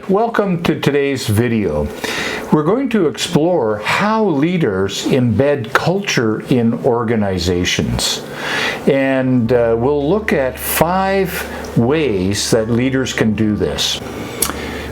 Alright, welcome to today's video. We're going to explore how leaders embed culture in organizations. And we'll look at 5 ways that leaders can do this.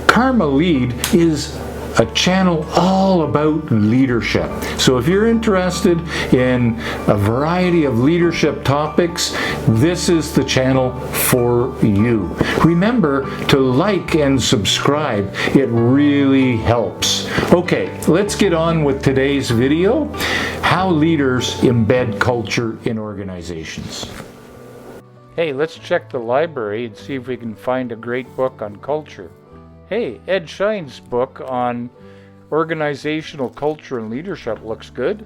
Karma Lead is a channel all about leadership. So if you're interested in a variety of leadership topics, this is the channel for you. Remember to like and subscribe. It really helps. Okay, let's get on with today's video. How leaders embed culture in organizations. Hey, let's check the library and see if we can find a great book on culture. Hey, Ed Schein's book on organizational culture and leadership looks good.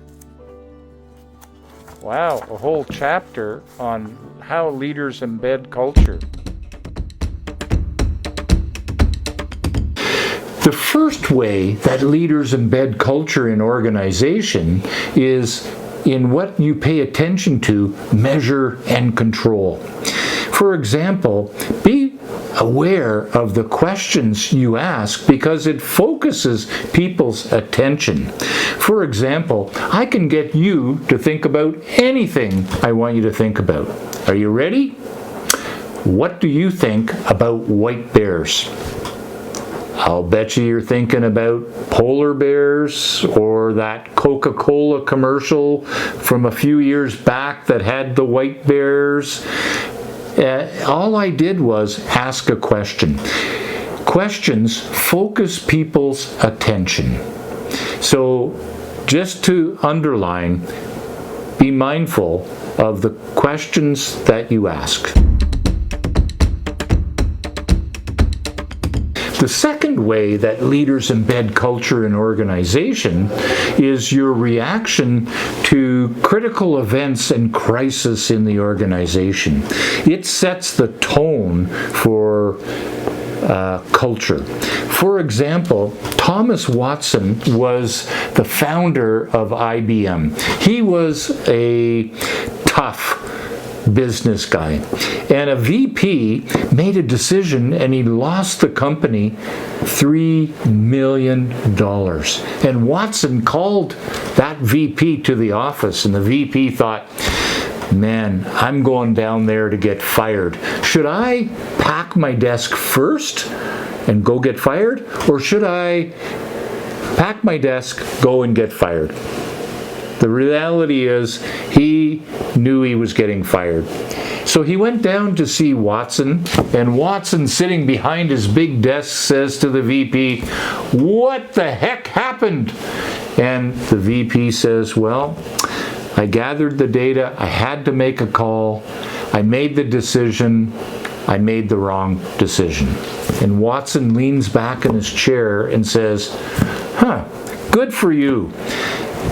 Wow, a whole chapter on how leaders embed culture. The first way that leaders embed culture in organization is in what you pay attention to, measure, and control. For example, be aware of the questions you ask because it focuses people's attention. For example, I can get you to think about anything I want you to think about. Are you ready? What do you think about white bears? I'll bet you're thinking about polar bears or that Coca-Cola commercial from a few years back that had the white bears. All I did was ask a question. Questions focus people's attention. So just to underline, be mindful of the questions that you ask. The second way that leaders embed culture in organization is your reaction to critical events and crisis in the organization. It sets the tone for culture. For example, Thomas Watson was the founder of IBM. He was a tough business guy, and a VP made a decision and he lost the company $3 million. And Watson called that VP to the office, and the VP thought, man, I'm going down there to get fired. Should I pack my desk first and go get fired, or should I pack my desk, go and get fired? The reality is he knew he was getting fired. So he went down to see Watson, and Watson, sitting behind his big desk, says to the VP, "What the heck happened?" And the VP says, "Well, I gathered the data, I had to make a call, I made the decision, I made the wrong decision." And Watson leans back in his chair and says, good for you.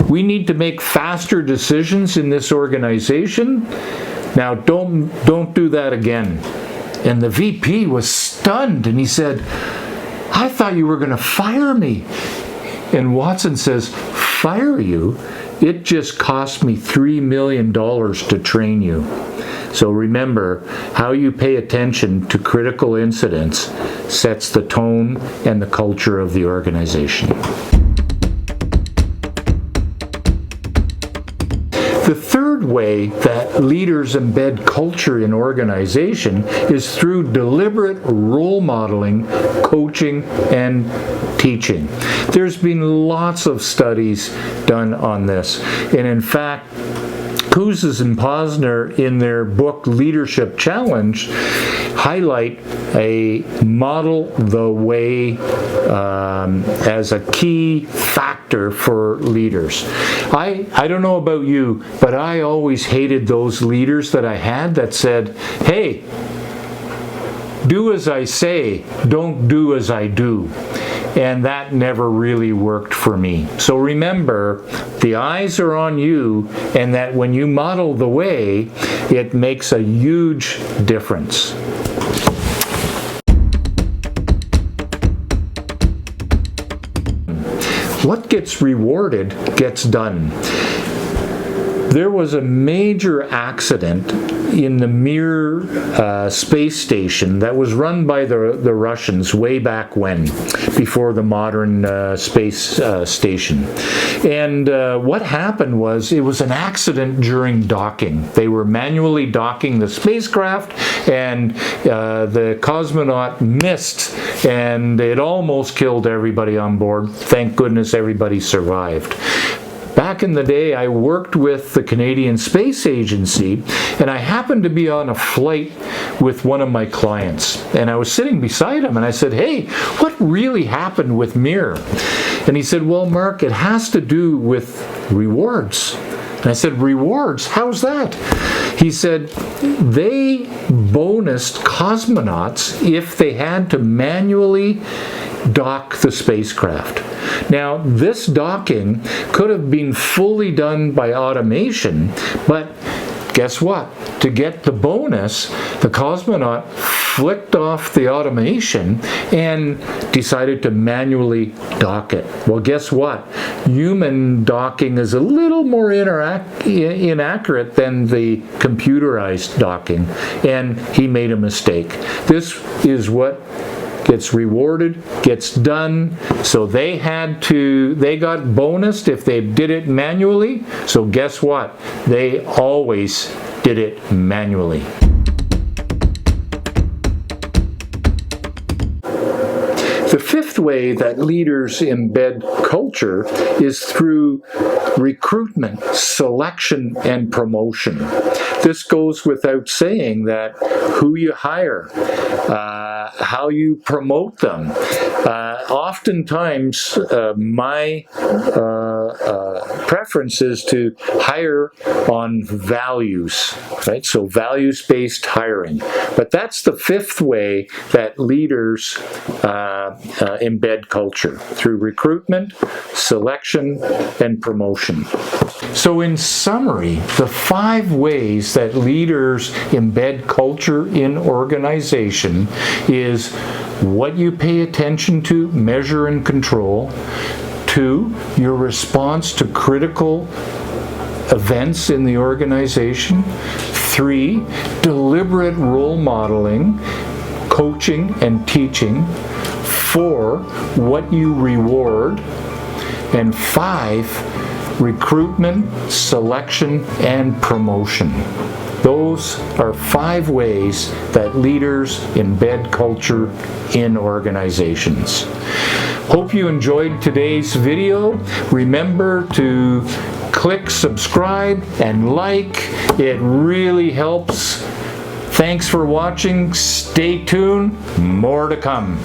We need to make faster decisions in this organization. Now don't do that again. And the VP was stunned, and he said, "I thought you were going to fire me." And Watson says, "Fire you? It just cost me $3 million to train you." So remember, how you pay attention to critical incidents sets the tone and the culture of the organization. The third way that leaders embed culture in organization is through deliberate role modeling, coaching, and teaching. There's been lots of studies done on this, and in fact, Kouzes and Posner, in their book Leadership Challenge, highlight a model the way as a key factor for leaders. I don't know about you, but I always hated those leaders that I had that said, "Hey, do as I say, don't do as I do." And that never really worked for me. So remember, the eyes are on you, and that when you model the way, it makes a huge difference. What gets rewarded gets done. There was a major accident in the Mir space station that was run by the Russians way back when, before the modern space station. And what happened was, it was an accident during docking. They were manually docking the spacecraft, and the cosmonaut missed, and it almost killed everybody on board. Thank goodness everybody survived. Back in the day, I worked with the Canadian Space Agency, and I happened to be on a flight with one of my clients. And I was sitting beside him, and I said, "Hey, what really happened with Mir?" And he said, "Well, Mark, it has to do with rewards." And I said, "Rewards? How's that?" He said, "They bonused cosmonauts if they had to manually dock the spacecraft." Now, this docking could have been fully done by automation, but guess what? To get the bonus, the cosmonaut flicked off the automation and decided to manually dock it. Well, guess what? Human docking is a little more inaccurate than the computerized docking, and he made a mistake. This is what gets rewarded, gets done. So they got bonused if they did it manually. So guess what? They always did it manually. The fifth way that leaders embed culture is through recruitment, selection, and promotion. This goes without saying that who you hire, how you promote them. Oftentimes, my preference is to hire on values, right? So values-based hiring. But that's the fifth way that leaders embed culture, through recruitment, selection, and promotion. So in summary, the 5 ways that leaders embed culture in organization is what you pay attention to, measure, and control. 2, your response to critical events in the organization. 3, deliberate role modeling, coaching, and teaching. 4, what you reward. And 5, recruitment, selection, and promotion. Those are 5 ways that leaders embed culture in organizations. Hope you enjoyed today's video. Remember to click subscribe and like. It really helps. Thanks for watching. Stay tuned. More to come.